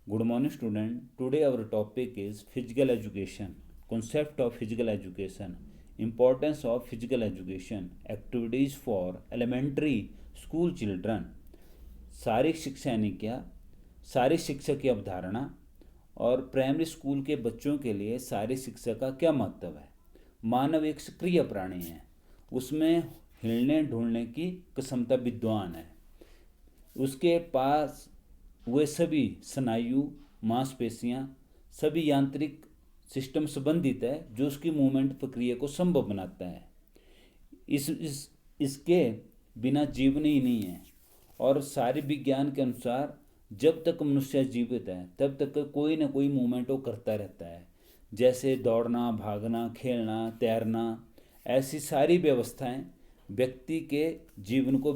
Good morning, student. Today our topic is physical education. Concept of physical education. Importance of physical education. Activities for elementary school children. शारीरिक शिक्षा यानी क्या, शारीरिक शिक्षा की अवधारणा और प्राइमरी स्कूल के बच्चों के लिए शारीरिक शिक्षा का क्या महत्व है। मानव एक सक्रिय प्राणी है, उसमें हिलने ढुलने की क्षमता विद्वान है। उसके पास वे सभी स्नायु, मांसपेशियां, सभी यांत्रिक सिस्टम संबंधित है जो उसकी मूवमेंट प्रक्रिया को संभव बनाता है। इसके बिना जीवन ही नहीं है। और सारे विज्ञान के अनुसार जब तक मनुष्य जीवित है तब तक कोई ना कोई मूवमेंट वो करता रहता है, जैसे दौड़ना, भागना, खेलना, तैरना। ऐसी सारी व्यवस्थाएं व्यक्ति के जीवन को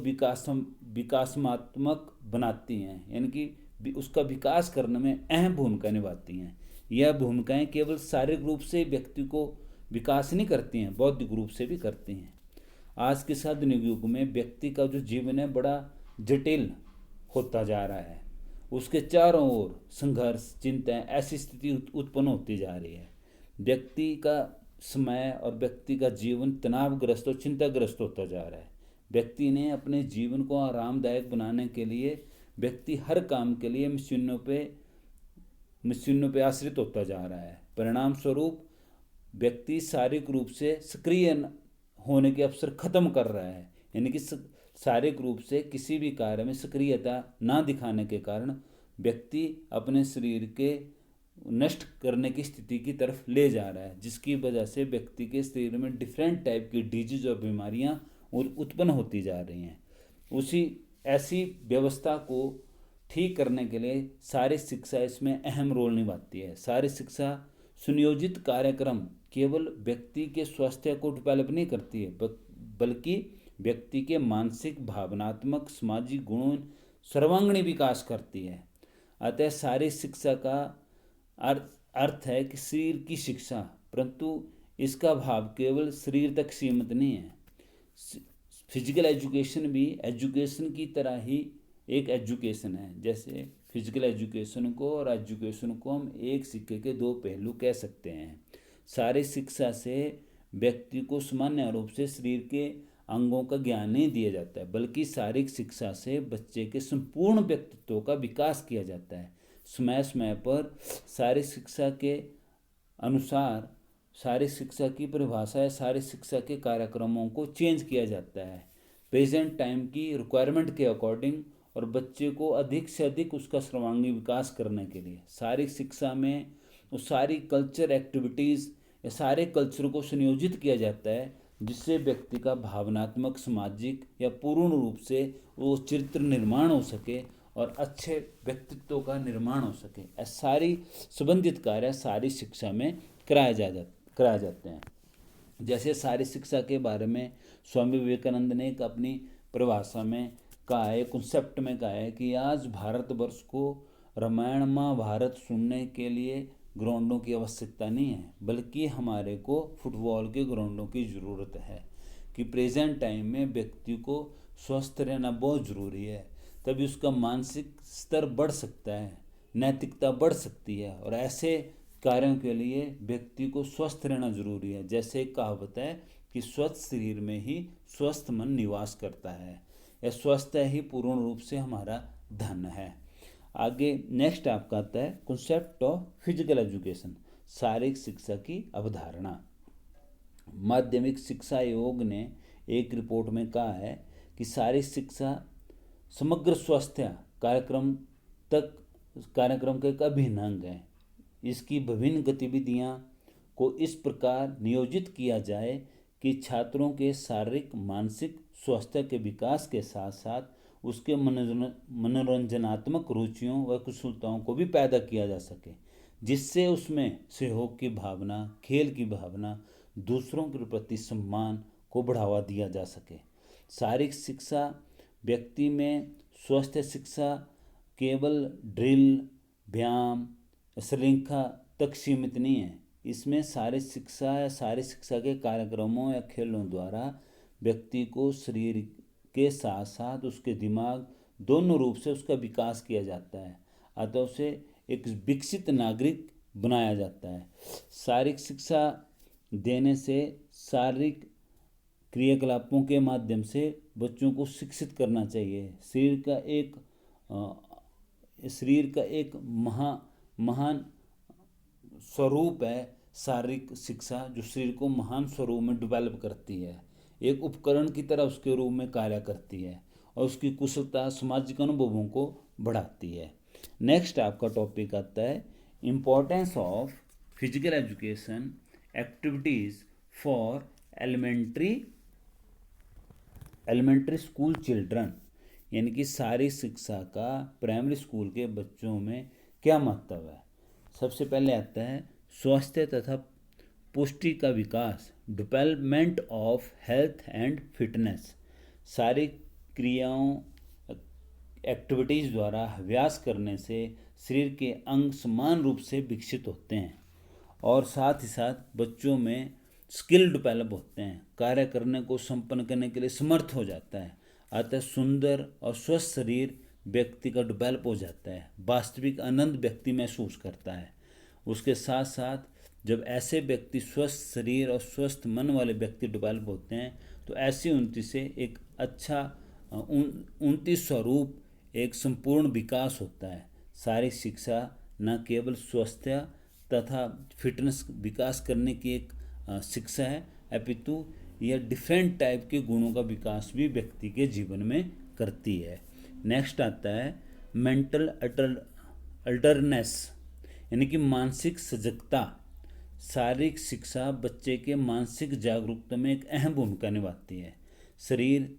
विकासात्मक बनाती हैं, यानी कि उसका विकास करने में अहम भूमिका निभाती हैं। यह भूमिकाएं केवल शारीरिक रूप से व्यक्ति को विकास नहीं करती हैं, बौद्धिक रूप से भी करती हैं। आज के आधुनिक युग में व्यक्ति का जो जीवन है बड़ा जटिल होता जा रहा है। उसके चारों ओर संघर्ष, चिंताएं, ऐसी स्थिति उत्पन्न होती जा रही है। व्यक्ति का समय और व्यक्ति का जीवन तनावग्रस्त और चिंताग्रस्त होता जा रहा है। व्यक्ति ने अपने जीवन को आरामदायक बनाने के लिए व्यक्ति हर काम के लिए मशीनों पे आश्रित होता जा रहा है। परिणाम स्वरूप व्यक्ति शारीरिक रूप से सक्रिय होने के अवसर खत्म कर रहा है, यानी कि शारीरिक रूप से किसी भी कार्य में सक्रियता ना दिखाने के कारण व्यक्ति अपने शरीर के नष्ट करने की स्थिति की तरफ ले जा रहा है, जिसकी वजह से व्यक्ति के शरीर में डिफरेंट टाइप की डिजीज और बीमारियां उत्पन्न होती जा रही हैं। उसी ऐसी व्यवस्था को ठीक करने के लिए शारीरिक शिक्षा इसमें अहम रोल निभाती है। शारीरिक शिक्षा सुनियोजित कार्यक्रम केवल व्यक्ति के स्वास्थ्य को डेवलप नहीं करती है, बल्कि व्यक्ति के मानसिक, भावनात्मक, सामाजिक गुणों सर्वांगीण विकास करती है। अतः शारीरिक शिक्षा का अर्थ है कि शरीर की शिक्षा, परंतु इसका भाव केवल शरीर तक सीमित नहीं है। फिजिकल एजुकेशन भी एजुकेशन की तरह ही एक एजुकेशन है। जैसे फिजिकल एजुकेशन को और एजुकेशन को हम एक सिक्के के दो पहलू कह सकते हैं। शारीरिक शिक्षा से व्यक्ति को सामान्य रूप से शरीर के अंगों का ज्ञान नहीं दिया जाता है, बल्कि शारीरिक शिक्षा से बच्चे के संपूर्ण व्यक्तित्व का विकास किया जाता है। समय समय पर शारीरिक शिक्षा के अनुसार शारीरिक शिक्षा की परिभाषा या शारीरिक शिक्षा के कार्यक्रमों को चेंज किया जाता है प्रेजेंट टाइम की रिक्वायरमेंट के अकॉर्डिंग, और बच्चे को अधिक से अधिक उसका सर्वांगीण विकास करने के लिए शारीरिक शिक्षा में वो सारी कल्चर एक्टिविटीज़ या सारे कल्चर को संयोजित किया जाता है, जिससे व्यक्ति का भावनात्मक, सामाजिक या पूर्ण रूप से वो चरित्र निर्माण हो सके और अच्छे व्यक्तित्व का निर्माण हो सके। ऐसे सारी संबंधित कार्य शारीरिक शिक्षा में कराए जाते हैं। जैसे शारीरिक शिक्षा के बारे में स्वामी विवेकानंद ने एक अपनी परिभाषा में कहा है, कॉन्सेप्ट में कहा है कि आज भारतवर्ष को रामायण महाभारत सुनने के लिए ग्राउंडों की आवश्यकता नहीं है, बल्कि हमारे को फुटबॉल के ग्राउंडों की ज़रूरत है। कि प्रेजेंट टाइम में व्यक्ति को स्वस्थ रहना बहुत ज़रूरी है, तभी उसका मानसिक स्तर बढ़ सकता है, नैतिकता बढ़ सकती है। और ऐसे कार्यों के लिए व्यक्ति को स्वस्थ रहना जरूरी है। जैसे एक कहावत है कि स्वस्थ शरीर में ही स्वस्थ मन निवास करता है, या स्वस्थ ही पूर्ण रूप से हमारा धन है। आगे नेक्स्ट आपका आता है कॉन्सेप्ट ऑफ फिजिकल एजुकेशन, शारीरिक शिक्षा की अवधारणा। माध्यमिक शिक्षा आयोग ने एक रिपोर्ट में कहा है कि शारीरिक शिक्षा समग्र स्वास्थ्य कार्यक्रम का एक अभिन्न अंग है। इसकी विभिन्न गतिविधियां को इस प्रकार नियोजित किया जाए कि छात्रों के शारीरिक, मानसिक स्वास्थ्य के विकास के साथ साथ उसके मनोरंजनात्मक रुचियों व कुशलताओं को भी पैदा किया जा सके, जिससे उसमें सहयोग की भावना, खेल की भावना, दूसरों के प्रति सम्मान को बढ़ावा दिया जा सके। शारीरिक शिक्षा व्यक्ति में स्वास्थ्य शिक्षा केवल ड्रिल, व्यायाम, श्रृंखला तक सीमित नहीं है। इसमें शारीरिक शिक्षा या शारीरिक शिक्षा के कार्यक्रमों या खेलों द्वारा व्यक्ति को शरीर के साथ साथ उसके दिमाग दोनों रूप से उसका विकास किया जाता है। अतः उसे एक विकसित नागरिक बनाया जाता है। शारीरिक शिक्षा देने से शारीरिक क्रियाकलापों के माध्यम से बच्चों को शिक्षित करना चाहिए। शरीर का एक महान स्वरूप है शारीरिक शिक्षा, जो शरीर को महान स्वरूप में डेवलप करती है, एक उपकरण की तरह उसके रूप में कार्य करती है और उसकी कुशलता सामाजिक अनुभवों को बढ़ाती है। नेक्स्ट आपका टॉपिक आता है importance of physical education activities for elementary school children, यानी कि शारीरिक शिक्षा का प्राइमरी स्कूल के बच्चों में क्या महत्व है। सबसे पहले आता है स्वास्थ्य तथा पुष्टि का विकास, development of health and fitness. शारीरिक क्रियाओं एक्टिविटीज़ द्वारा अभ्यास करने से शरीर के अंग समान रूप से विकसित होते हैं और साथ ही साथ बच्चों में स्किल डेवलप होते हैं, कार्य करने को संपन्न करने के लिए समर्थ हो जाता है। अतः सुंदर और स्वस्थ शरीर व्यक्ति का डेवलप हो जाता है, वास्तविक आनंद व्यक्ति महसूस करता है। उसके साथ साथ जब ऐसे व्यक्ति स्वस्थ शरीर और स्वस्थ मन वाले व्यक्ति डेवलप होते हैं तो ऐसी उन्नति से एक अच्छा उन्नति स्वरूप एक संपूर्ण विकास होता है। शारीरिक शिक्षा न केवल स्वास्थ्य तथा फिटनेस विकास करने की एक शिक्षा है, अपितु यह डिफरेंट टाइप के गुणों का विकास भी व्यक्ति के जीवन में करती है। नेक्स्ट आता है मेंटल अल्टरनेस, यानी कि मानसिक सजगता। शारीरिक शिक्षा बच्चे के मानसिक जागरूकता में एक अहम भूमिका निभाती है। शरीर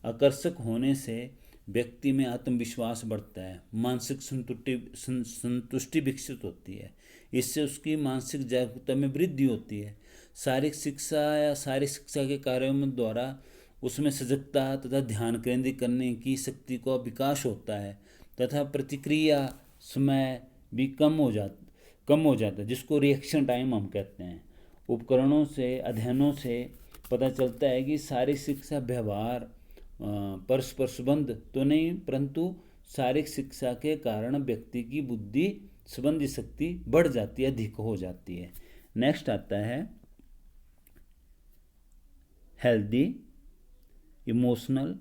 आकर्षक होने से व्यक्ति में आत्मविश्वास बढ़ता है, मानसिक संतुष्टि विकसित होती है, इससे उसकी मानसिक जागरूकता में वृद्धि होती है। शारीरिक शिक्षा या शारीरिक शिक्षा के कार्यों में द्वारा उसमें सजगता तथा ध्यान केंद्रित करने की शक्ति का विकास होता है तथा प्रतिक्रिया समय भी कम हो जाता है, जिसको रिएक्शन टाइम हम कहते हैं। उपकरणों से अध्ययनों से पता चलता है कि शारीरिक शिक्षा व्यवहार परस्पर संबंध तो नहीं, परंतु शारीरिक शिक्षा के कारण व्यक्ति की बुद्धि संबंधी शक्ति बढ़ जाती है, अधिक हो जाती है। नेक्स्ट आता है हेल्दी इमोशनल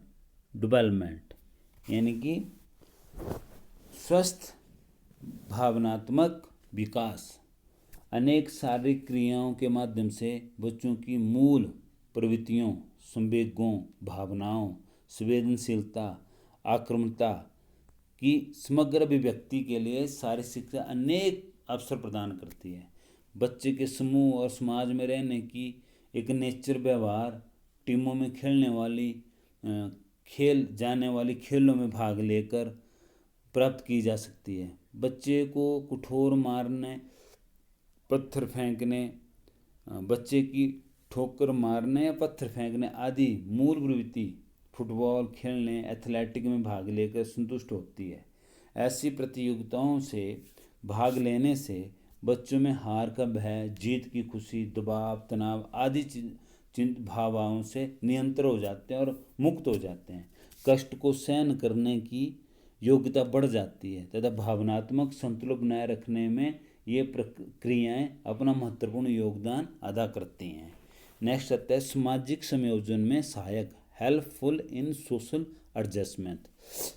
डेवलपमेंट, यानी कि स्वस्थ भावनात्मक विकास। अनेक शारीरिक क्रियाओं के माध्यम से बच्चों की मूल प्रवृत्तियों, संवेगों, भावनाओं, संवेदनशीलता, आक्रामकता की समग्र अभिव्यक्ति के लिए शारीरिक शिक्षा अनेक अवसर प्रदान करती है। बच्चे के समूह और समाज में रहने की एक नेचर, व्यवहार, टीमों में जाने वाली खेलों में भाग लेकर प्राप्त की जा सकती है। बच्चे को कठोर मारने, पत्थर फेंकने, बच्चे की ठोकर मारने या पत्थर फेंकने आदि मूल प्रवृत्ति फुटबॉल खेलने, एथलेटिक में भाग लेकर संतुष्ट होती है। ऐसी प्रतियोगिताओं से भाग लेने से बच्चों में हार का भय, जीत की खुशी, दबाव, तनाव आदि भावनाओं से नियंत्रण हो जाते हैं और मुक्त हो जाते हैं। कष्ट को सहन करने की योग्यता बढ़ जाती है तथा भावनात्मक संतुलन बनाए रखने में ये प्रक्रियाएं अपना महत्वपूर्ण योगदान अदा करती हैं। नेक्स्ट आता है सामाजिक संयोजन में सहायक, हेल्पफुल इन सोशल एडजस्टमेंट।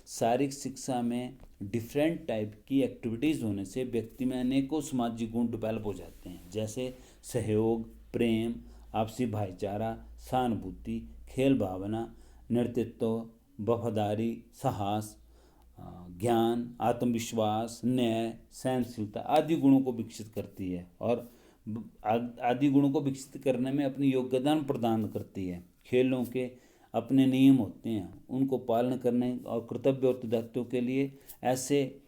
शारीरिक शिक्षा में डिफरेंट टाइप की एक्टिविटीज़ होने से व्यक्ति में अनेकों सामाजिक गुण डेवलप हो जाते हैं, जैसे सहयोग, प्रेम, आपसी भाईचारा, सहानुभूति, खेल भावना, नेतृत्व, वफादारी, साहस, ज्ञान, आत्मविश्वास, न्याय, सहनशीलता आदि गुणों को विकसित करती है और आदि गुणों को विकसित करने में अपनी योगदान प्रदान करती है। खेलों के अपने नियम होते हैं, उनको पालन करने और कर्तव्य और दायित्व के लिए ऐसे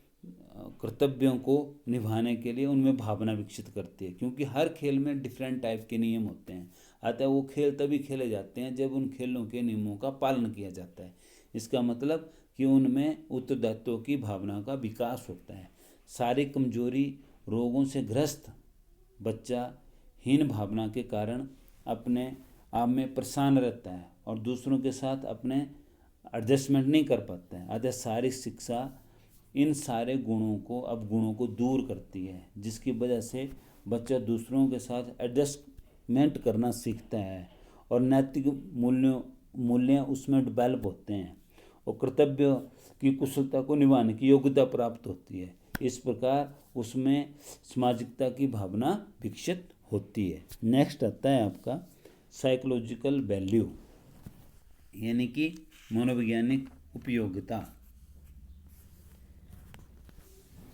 कर्तव्यों को निभाने के लिए उनमें भावना विकसित करती है, क्योंकि हर खेल में डिफरेंट टाइप के नियम होते हैं। अतः वो खेल तभी खेले जाते हैं जब उन खेलों के नियमों का पालन किया जाता है। इसका मतलब कि उनमें उत्तरदायित्व की भावना का विकास होता है। शारीरिक कमजोरी, रोगों से ग्रस्त बच्चा हीन भावना के कारण अपने आप में परेशान रहता है और दूसरों के साथ अपने एडजस्टमेंट नहीं कर पाता है। अतः शारीरिक शिक्षा इन सारे गुणों को अवगुणों को दूर करती है, जिसकी वजह से बच्चा दूसरों के साथ एडजस्टमेंट करना सीखता है और नैतिक मूल्य उसमें डेवलप होते हैं और कर्तव्य की कुशलता को निभाने की योग्यता प्राप्त होती है। इस प्रकार उसमें सामाजिकता की भावना विकसित होती है। नेक्स्ट आता है आपका साइकोलॉजिकल वैल्यू, यानी कि मनोवैज्ञानिक उपयोगिता।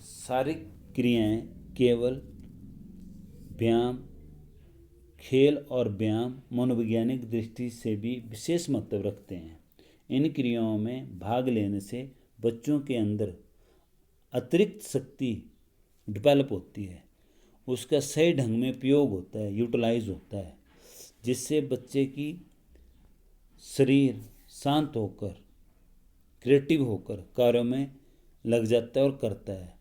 शारीरिक क्रियाएं केवल व्यायाम, खेल और व्यायाम मनोवैज्ञानिक दृष्टि से भी विशेष महत्व रखते हैं। इन क्रियाओं में भाग लेने से बच्चों के अंदर अतिरिक्त शक्ति डेवलप होती है, उसका सही ढंग में प्रयोग होता है, यूटिलाइज होता है, जिससे बच्चे की शरीर शांत होकर क्रिएटिव होकर कार्यों में लग जाता है और करता है।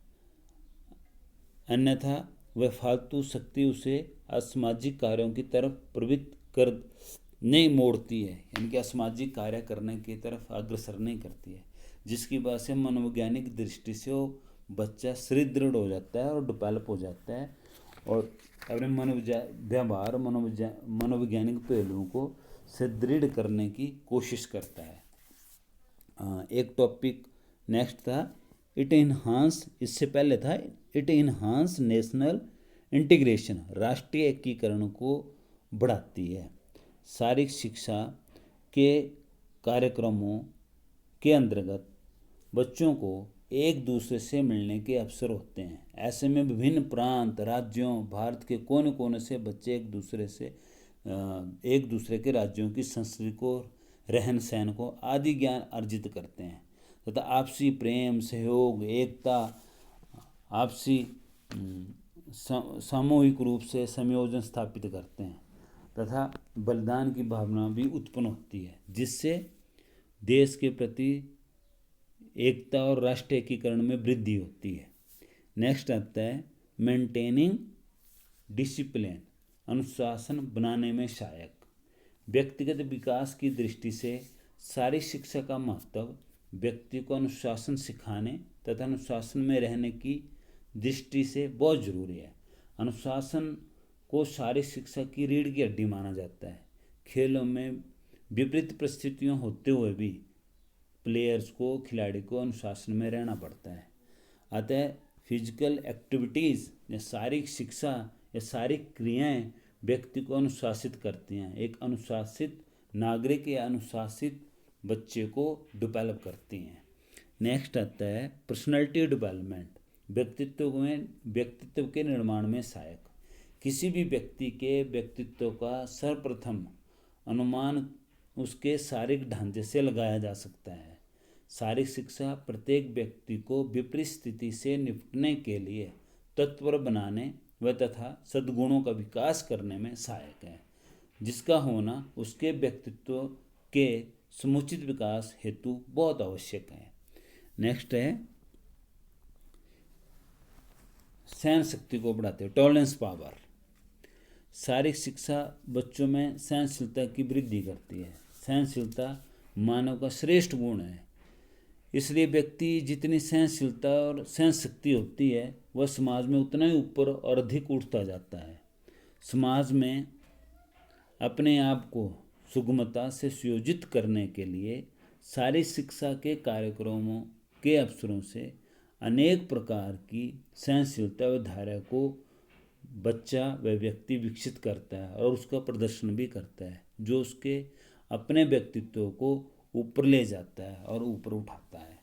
अन्यथा वह फालतू शक्ति उसे असामाजिक कार्यों की तरफ प्रवृत्त कर नहीं मोड़ती है, यानी कि असामाजिक कार्य करने की तरफ अग्रसर नहीं करती है, जिसकी वजह से मनोवैज्ञानिक दृष्टि से वो बच्चा सुदृढ़ हो जाता है और डेवलप हो जाता है और अपने व्यवहार मनोवैज्ञानिक पहलुओं को सुदृढ़ करने की कोशिश करता है। एक टॉपिक नेक्स्ट था इट इन्हांस, इससे पहले था इट इन्हांस नेशनल इंटीग्रेशन, राष्ट्रीय एकीकरण को बढ़ाती है। शारीरिक शिक्षा के कार्यक्रमों के अंतर्गत बच्चों को एक दूसरे से मिलने के अवसर होते हैं। ऐसे में विभिन्न प्रांत, राज्यों, भारत के कोने कोने से बच्चे एक दूसरे के राज्यों की संस्कृति को, रहन सहन को आदि ज्ञान अर्जित करते हैं तथा आपसी प्रेम, सहयोग, एकता, आपसी सामूहिक रूप से संयोजन स्थापित करते हैं तथा बलिदान की भावना भी उत्पन्न होती है, जिससे देश के प्रति एकता और राष्ट्रीय एकीकरण में वृद्धि होती है। नेक्स्ट आता है मेंटेनिंग डिसिप्लिन, अनुशासन बनाने में सहायक। व्यक्तिगत विकास की दृष्टि से शारीरिक शिक्षा का महत्व व्यक्ति को अनुशासन सिखाने तथा अनुशासन में रहने की दृष्टि से बहुत जरूरी है। अनुशासन को शारीरिक शिक्षा की रीढ़ की हड्डी माना जाता है। खेलों में विपरीत परिस्थितियां होते हुए भी प्लेयर्स को, खिलाड़ी को अनुशासन में रहना पड़ता है। अतः फिजिकल एक्टिविटीज़ या शारीरिक शिक्षा या शारीरिक क्रियाएं व्यक्ति को अनुशासित करती हैं। एक अनुशासित नागरिक या अनुशासित बच्चे को डेवलप करती हैं। नेक्स्ट आता है पर्सनैलिटी डेवलपमेंट, व्यक्तित्व के निर्माण में सहायक। किसी भी व्यक्ति के व्यक्तित्व का सर्वप्रथम अनुमान उसके शारीरिक ढांचे से लगाया जा सकता है। शारीरिक शिक्षा प्रत्येक व्यक्ति को विपरीत स्थिति से निपटने के लिए तत्पर बनाने व तथा सद्गुणों का विकास करने में सहायक है, जिसका होना उसके व्यक्तित्व के समुचित विकास हेतु बहुत आवश्यक है। नेक्स्ट है सहन शक्ति को बढ़ाते हैं, टॉलरेंस पावर। शारीरिक शिक्षा बच्चों में सहनशीलता की वृद्धि करती है। सहनशीलता मानव का श्रेष्ठ गुण है, इसलिए व्यक्ति जितनी सहनशीलता और सहन शक्ति होती है वह समाज में उतना ही ऊपर और अधिक उठता जाता है। समाज में अपने आप को सुगमता से सुयोजित करने के लिए शारीरिक शिक्षा के कार्यक्रमों के अवसरों से अनेक प्रकार की सहनशीलता व धैर्य को बच्चा व व्यक्ति विकसित करता है और उसका प्रदर्शन भी करता है, जो उसके अपने व्यक्तित्व को ऊपर ले जाता है और ऊपर उठाता है।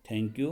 Thank you.